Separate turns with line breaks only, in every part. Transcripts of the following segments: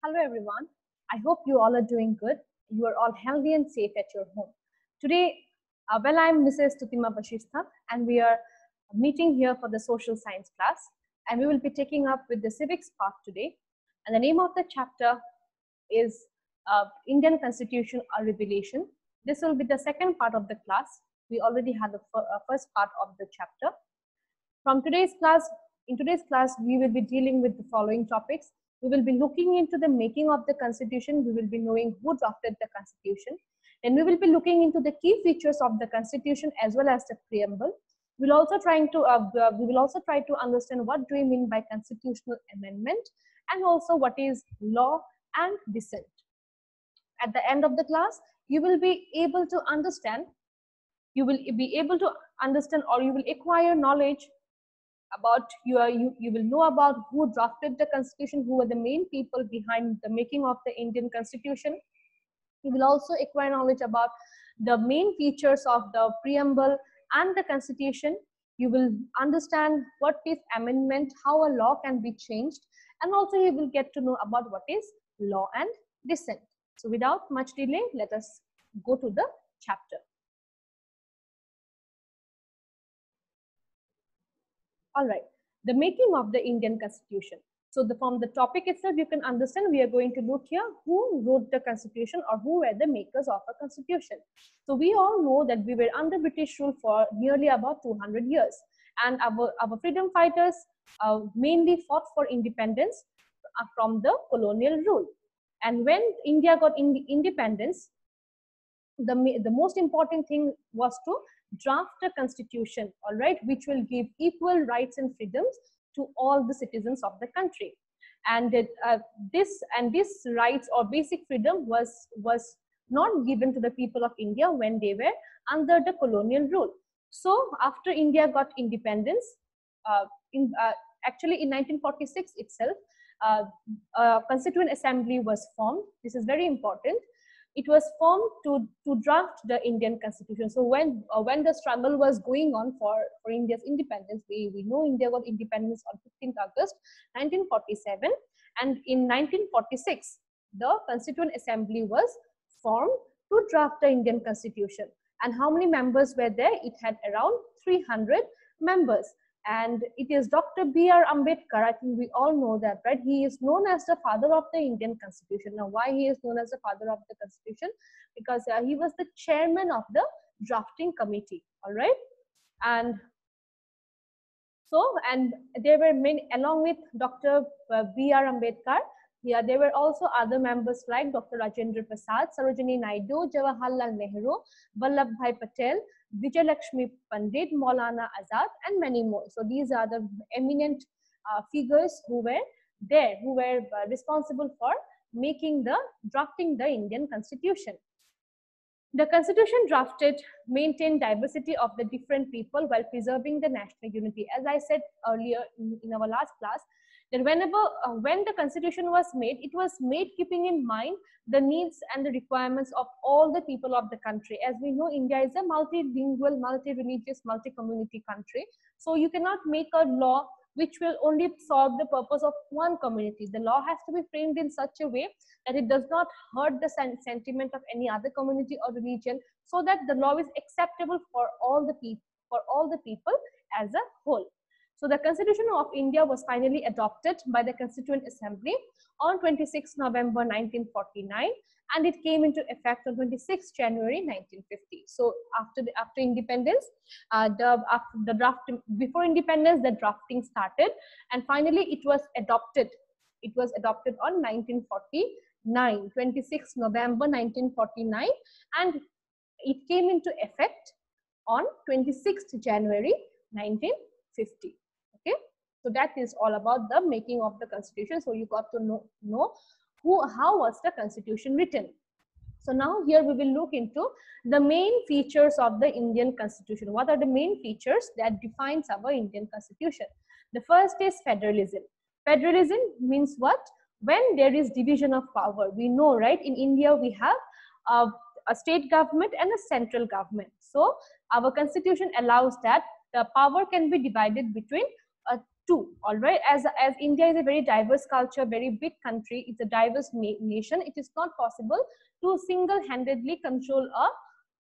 Hello everyone. I hope you all are doing good. You are all healthy and safe at your home. Today, I'm Mrs. Tutima Bashistha and we are meeting here for the social science class, and we will be taking up with the civics part today. And the name of the chapter is Indian Constitution or Revelation. This will be the second part of the class. We already had the first part of the chapter. From today's class, in today's class, we will be dealing with the following topics. We will be looking into the making of the constitution. We will be knowing who drafted the constitution. And we will be looking into the key features of the constitution as well as the preamble. We will also try to understand what do we mean by constitutional amendment, and also what is law and dissent. At the end of the class, you will be able to understand, or you will acquire knowledge about you will know about who drafted the constitution, who were the main people behind the making of the Indian constitution. You will also acquire knowledge about the main features of the preamble and the constitution. You will understand what is amendment, how a law can be changed, and also you will get to know about what is law and dissent. So without much delay, let us go to the chapter. All right, the making of the Indian Constitution. So from the topic itself, you can understand we are going to look here who wrote the constitution or who were the makers of a constitution. So we all know that we were under British rule for nearly about 200 years, and our freedom fighters mainly fought for independence from the colonial rule. And when India got independence, the most important thing was to draft a constitution, all right, which will give equal rights and freedoms to all the citizens of the country. And this rights or basic freedom was not given to the people of India when they were under the colonial rule. So after India got independence, actually in 1946 itself, a Constituent Assembly was formed. This is very important. It was formed to draft the Indian Constitution. So when the struggle was going on for India's independence, we know India got independence on 15th August 1947, and in 1946 the Constituent Assembly was formed to draft the Indian Constitution. And how many members were there? It had around 300 members. And it is Dr. B.R. Ambedkar. I think we all know that, right? He is known as the father of the Indian Constitution. Now, why he is known as the father of the Constitution? Because he was the chairman of the drafting committee, all right? And there were many, along with Dr. B.R. Ambedkar, there were also other members like Dr. Rajendra Prasad, Sarojini Naidu, Jawaharlal Nehru, Vallabhbhai Patel, Vijay Lakshmi Pandit, Maulana Azad, and many more. So these are the eminent figures who were there, who were responsible for drafting the Indian Constitution. The Constitution drafted maintained diversity of the different people while preserving the national unity. As I said earlier in our last class, that when the Constitution was made, it was made keeping in mind the needs and the requirements of all the people of the country. As we know, India is a multilingual, multi-religious, multi-community country. So you cannot make a law which will only solve the purpose of one community. The law has to be framed in such a way that it does not hurt the sentiment of any other community or religion, so that the law is acceptable for all the people as a whole. So the Constitution of India was finally adopted by the Constituent Assembly on 26 November 1949, and it came into effect on 26 January 1950. So after independence, before independence, the drafting started, and finally it was adopted. It was adopted on 1949, 26 November 1949, and it came into effect on 26th January 1950. Okay, so that is all about the making of the Constitution. So you got to know how was the Constitution written. So now here we will look into the main features of the Indian Constitution. What are the main features that defines our Indian Constitution? The first is federalism. Federalism means what? When there is division of power. We know, right, in India we have a state government and a central government. So our Constitution allows that the power can be divided between two. All right, as India is a very diverse culture, very big country, it's a diverse nation, it is not possible to single-handedly control a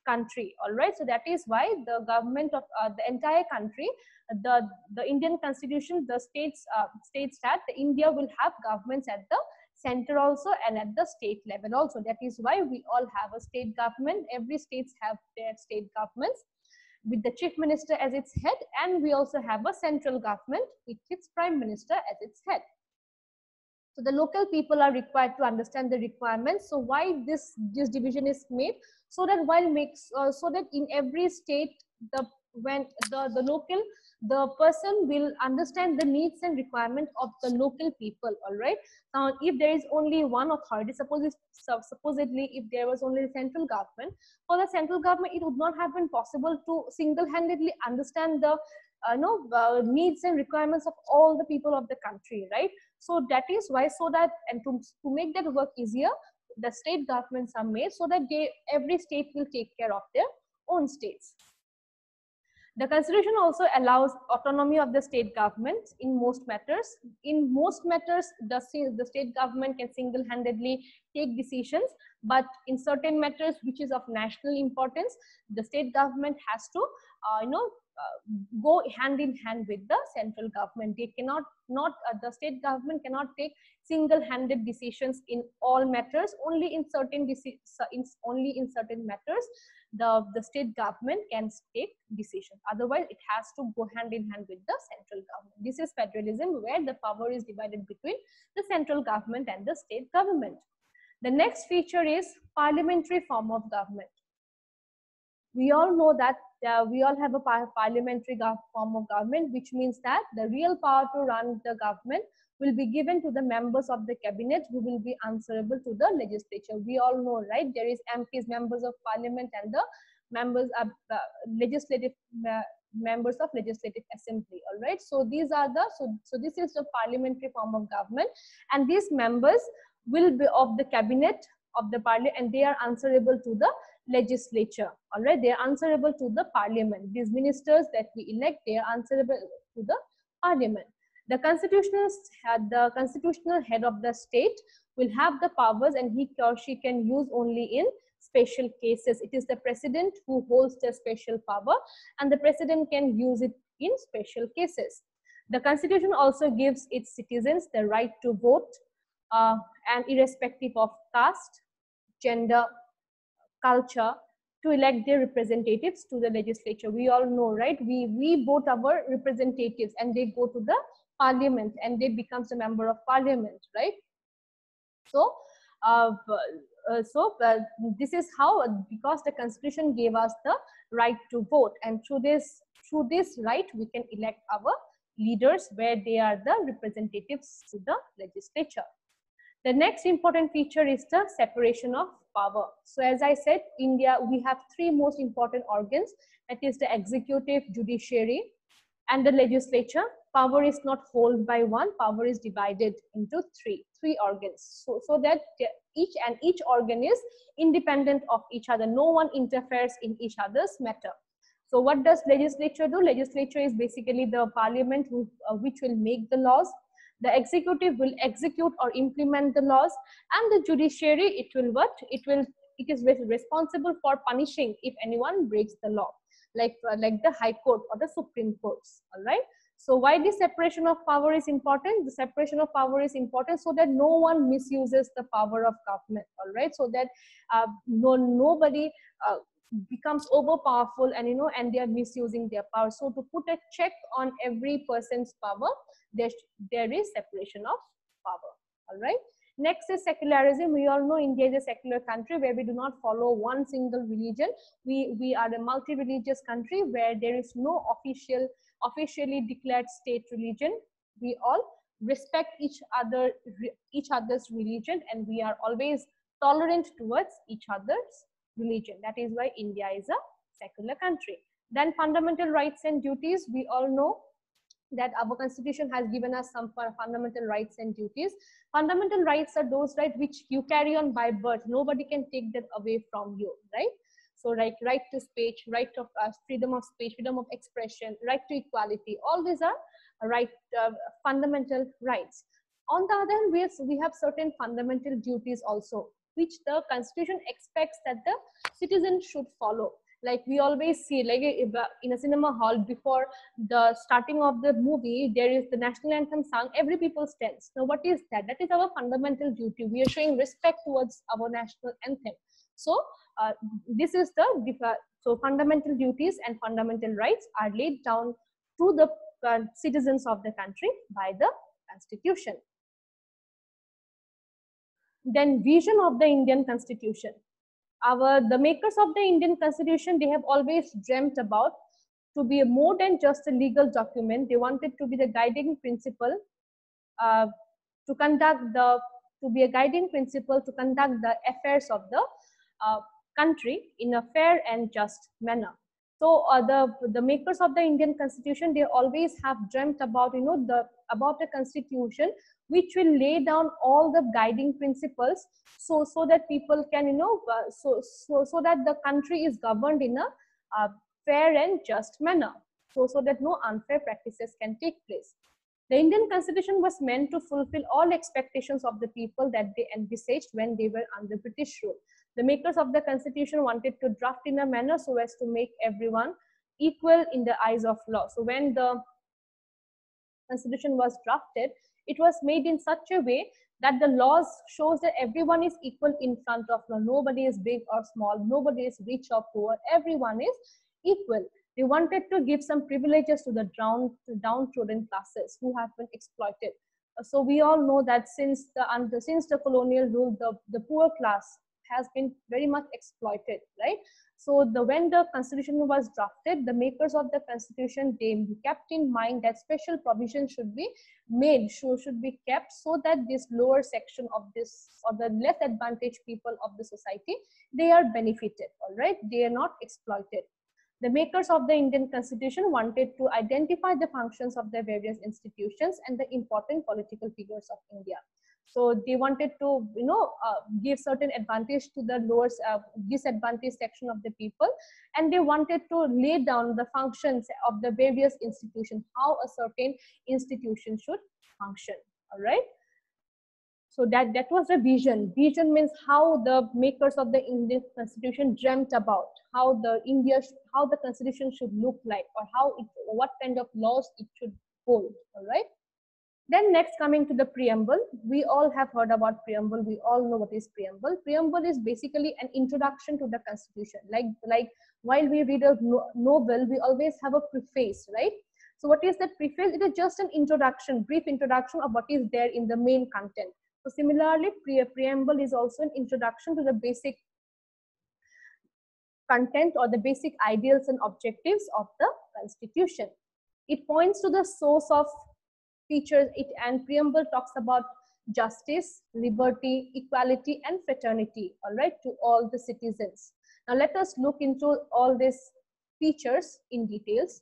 country. All right, so that is why the government of the entire country, the Indian constitution, the states that the India will have governments at the center also and at the state level also. That is why we all have a state government. Every states have their state governments with the chief minister as its head, and we also have a central government with its prime minister as its head. So the local people are required to understand the requirements. So why this division is made? So that so that in every state, the person will understand the needs and requirements of the local people. All right. Now, if there is only one authority, supposedly if there was only the central government, for the central government, it would not have been possible to single-handedly understand the needs and requirements of all the people of the country, right? So that is why, so that, and to make that work easier, the state governments are made so that every state will take care of their own states. The constitution also allows autonomy of the state governments in most matters. In most matters, the state government can single-handedly take decisions, but in certain matters which is of national importance, the state government has to go hand in hand with the central government. They cannot the state government cannot take single-handed decisions in all matters. Only in certain matters the state government can take decisions. Otherwise, it has to go hand in hand with the central government. This is federalism, where the power is divided between the central government and the state government. The next feature is parliamentary form of government. We all know that we all have a parliamentary form of government, which means that the real power to run the government will be given to the members of the cabinet, who will be answerable to the legislature. We all know, right? There is MPs, members of parliament, and the members of members of legislative assembly. All right. So these are the so this is the parliamentary form of government, and these members will be of the cabinet of the parliament, and they are answerable to the legislature. All right, they are answerable to the parliament. These ministers that we elect, they are answerable to the parliament. The constitutional head of the state will have the powers, and he or she can use only in special cases. It is the president who holds the special power, and the president can use it in special cases. The constitution also gives its citizens the right to vote, and irrespective of caste, gender, culture, to elect their representatives to the legislature. We all know, right? We vote our representatives, and they go to the parliament, and they becomes a member of parliament, right? So this is how, because the constitution gave us the right to vote, and through this right we can elect our leaders, where they are the representatives to the legislature. The next important feature is the separation of power. So as I said, India, we have three most important organs, that is the executive, judiciary, and the legislature. Power is not held by one, power is divided into three organs. So that each organ is independent of each other. No one interferes in each other's matter. So what does legislature do? Legislature is basically the parliament which will make the laws. The executive will execute or implement the laws, and the judiciary, it is responsible for punishing if anyone breaks the law, like the High Court or the Supreme Courts. All right. So why this separation of power is important? The separation of power is important so that no one misuses the power of government. All right. So that nobody becomes overpowerful, and and they are misusing their power. So to put a check on every person's power, there is separation of power. All right. Next is secularism. We all know India is a secular country where we do not follow one single religion. We are a multi-religious country where there is no officially declared state religion. We all respect each other's religion, and we are always tolerant towards each other's religion. That is why India is a secular country. Then fundamental rights and duties. We all know that our constitution has given us some fundamental rights and duties. Fundamental rights are those rights which you carry on by birth. Nobody can take that away from you, right? So like right to speech, right of freedom of speech, freedom of expression, right to equality. All these are right, fundamental rights. On the other hand, we have certain fundamental duties also, which the constitution expects that the citizens should follow. Like we always see, like in a cinema hall, before the starting of the movie, there is the national anthem sung, every people stands. Now what is that? That is our fundamental duty. We are showing respect towards our national anthem. So this is the so fundamental duties and fundamental rights are laid down to the citizens of the country by the constitution. Then vision of the Indian constitution. The makers of the Indian constitution, they have always dreamt about to be more than just a legal document. They wanted to be the guiding principle to be a guiding principle to conduct the affairs of the country in a fair and just manner. So the makers of the Indian constitution, they always have dreamt about, you know, about a constitution which will lay down all the guiding principles, so that people can, you know, so that the country is governed in a fair and just manner, so that no unfair practices can take place. The Indian constitution was meant to fulfill all expectations of the people that they envisaged when they were under British rule. The makers of the constitution wanted to draft in a manner so as to make everyone equal in the eyes of law. So when the constitution was drafted, it was made in such a way that the laws shows that everyone is equal in front of law. Nobody is big or small, nobody is rich or poor, everyone is equal. They wanted to give some privileges to the downtrodden classes who have been exploited. So we all know that since the colonial rule, the poor class has been very much exploited, right? So when the constitution was drafted, the makers of the constitution, they kept in mind that special provisions should be made, should be kept, so that this lower section of this, or the less advantaged people of the society, they are benefited, all right? They are not exploited. The makers of the Indian constitution wanted to identify the functions of the various institutions and the important political figures of India. So they wanted to, you know, give certain advantage to the lower disadvantaged section of the people, and they wanted to lay down the functions of the various institutions, how a certain institution should function. All right. So that was the vision. Vision means how the makers of the Indian constitution dreamt about how the constitution should look like, or what kind of laws it should hold. All right. Then next, coming to the preamble, we all have heard about preamble. We all know what is preamble. Preamble is basically an introduction to the constitution. Like while we read a novel, we always have a preface, right? So what is that preface? It is just an introduction, brief introduction of what is there in the main content. So similarly, preamble is also an introduction to the basic content or the basic ideals and objectives of the constitution. It points to the source of features it, and preamble talks about justice, liberty, equality, and fraternity, all right, to all the citizens. Now let us look into all these features in details.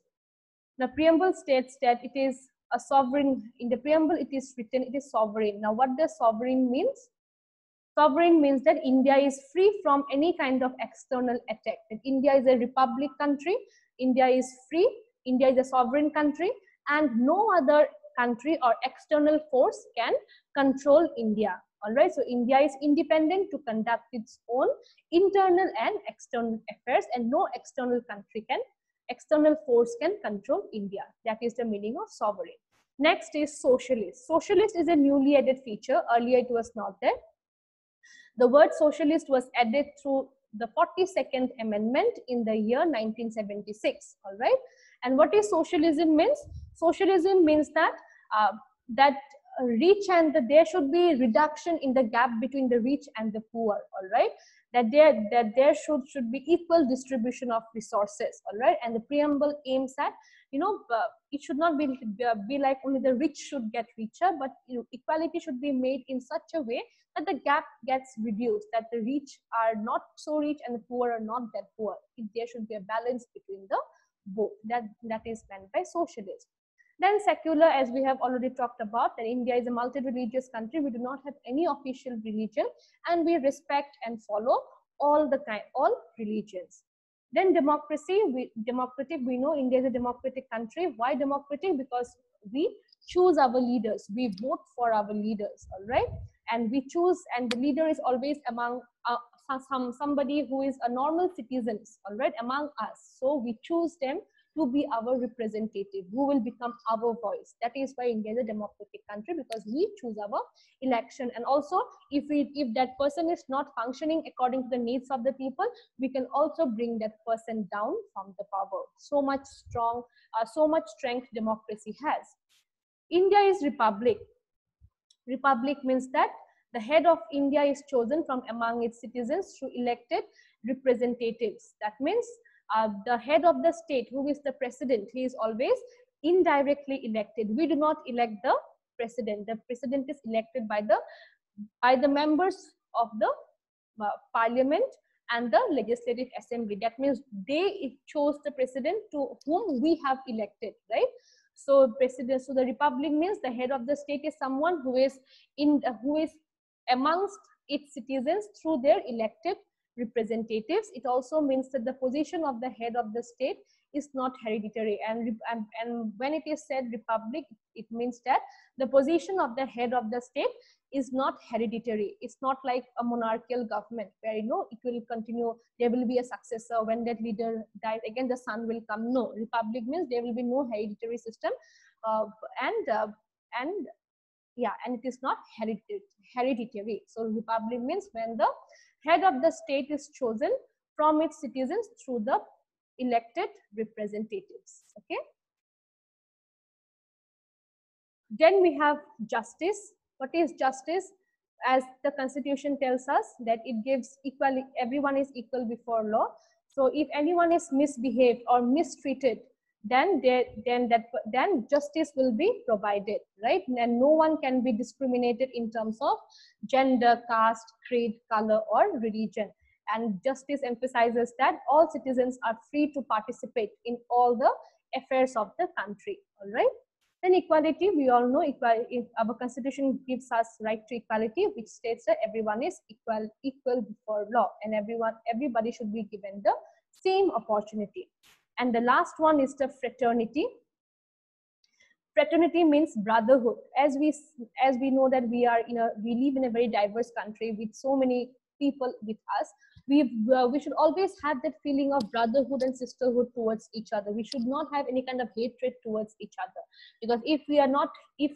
Now preamble states that it is a sovereign. In the preamble it is written it is sovereign. Now what does sovereign means? Sovereign means that India is free from any kind of external attack. That India is a republic country, India is free, India is a sovereign country, and no other country or external force can control India. All right, so India is independent to conduct its own internal and external affairs, and no external force can control India. That is the meaning of sovereign. Next is socialist. Socialist is a newly added feature. Earlier it was not there. The word socialist was added through the 42nd Amendment in the year 1976. All right, and what is socialism means? Socialism means that there should be reduction in the gap between the rich and the poor. All right, that there should be equal distribution of resources. All right, and the preamble aims at, you know, it should not be like only the rich should get richer, but, you know, equality should be made in such a way that the gap gets reduced, that the rich are not so rich and the poor are not that poor. There should be a balance between the both. That is meant by socialist. Then secular, as we have already talked about, that India is a multi-religious country. We do not have any official religion, and we respect and follow all religions. Then democracy, we know India is a democratic country. Why democratic? Because we choose our leaders, we vote for our leaders, all right? And we choose, and the leader is always among somebody who is a normal citizens, all right, among us. So we choose them to be our representative, who will become our voice. That is why India is a democratic country, because we choose our election. And also, if that person is not functioning according to the needs of the people, we can also bring that person down from the power. So much strength democracy has. India is republic. Republic means that the head of India is chosen from among its citizens through elected representatives. That means the head of the state, who is the president, he is always indirectly elected. We do not elect the president. The president is elected by the members of the parliament and the legislative assembly. That means they chose the president to whom we have elected, right? So the republic means the head of the state is someone who is amongst its citizens through their elected representatives. It also means that the position of the head of the state is not hereditary, and when it is said republic, it means that the position of the head of the state is not hereditary. It's not like a monarchical government where it will continue, there will be a successor. When that leader dies, again the son will come. No, republic means there will be no hereditary system, and it is not hereditary. So republic means when the head of the state is chosen from its citizens through the elected representatives. Okay. Then we have justice. What is justice? As the constitution tells us, that it gives equally, everyone is equal before law. So if anyone is misbehaved or mistreated, then justice will be provided, right? And no one can be discriminated in terms of gender, caste, creed, color, or religion. And justice emphasizes that all citizens are free to participate in all the affairs of the country, all right? Then equality, we all know our constitution gives us right to equality, which states that everyone is equal before law, and everybody should be given the same opportunity. And the last one is the fraternity. Fraternity means brotherhood. As we know that we live in a very diverse country with so many people with us. We should always have that feeling of brotherhood and sisterhood towards each other. We should not have any kind of hatred towards each other, because if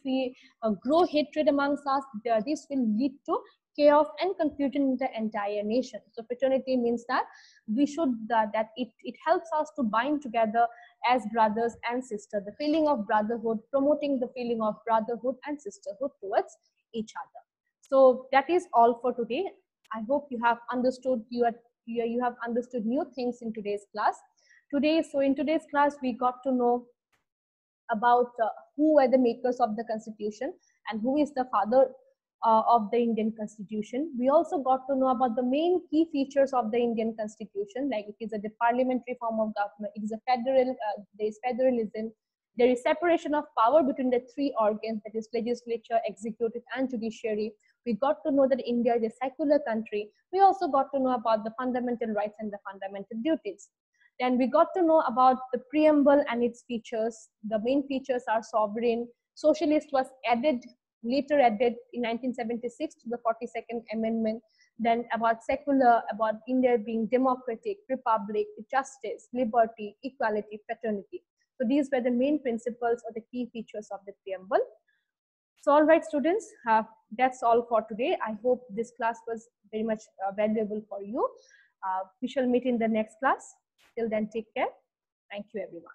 we grow hatred amongst us, this will lead to chaos and confusion in the entire nation. So fraternity means that we should it helps us to bind together as brothers and sisters. The feeling of brotherhood, promoting the feeling of brotherhood and sisterhood towards each other. So that is all for today. I hope you have understood you have understood new things in today's class. So in today's class, we got to know about who were the makers of the Constitution and who is the father of the Indian Constitution. We also got to know about the main key features of the Indian Constitution, like it is a parliamentary form of government, it is a federal, there is federalism, there is separation of power between the three organs, that is legislature, executive, and judiciary. We got to know that India is a secular country. We also got to know about the fundamental rights and the fundamental duties. Then we got to know about the preamble and its features. The main features are sovereign. Socialist was later added in 1976 to the 42nd Amendment. Then about secular, about India being democratic, republic, justice, liberty, equality, fraternity. So these were the main principles or the key features of the preamble. So all right, students, that's all for today. I hope this class was very much valuable for you. We shall meet in the next class. Till then, take care. Thank you, everyone.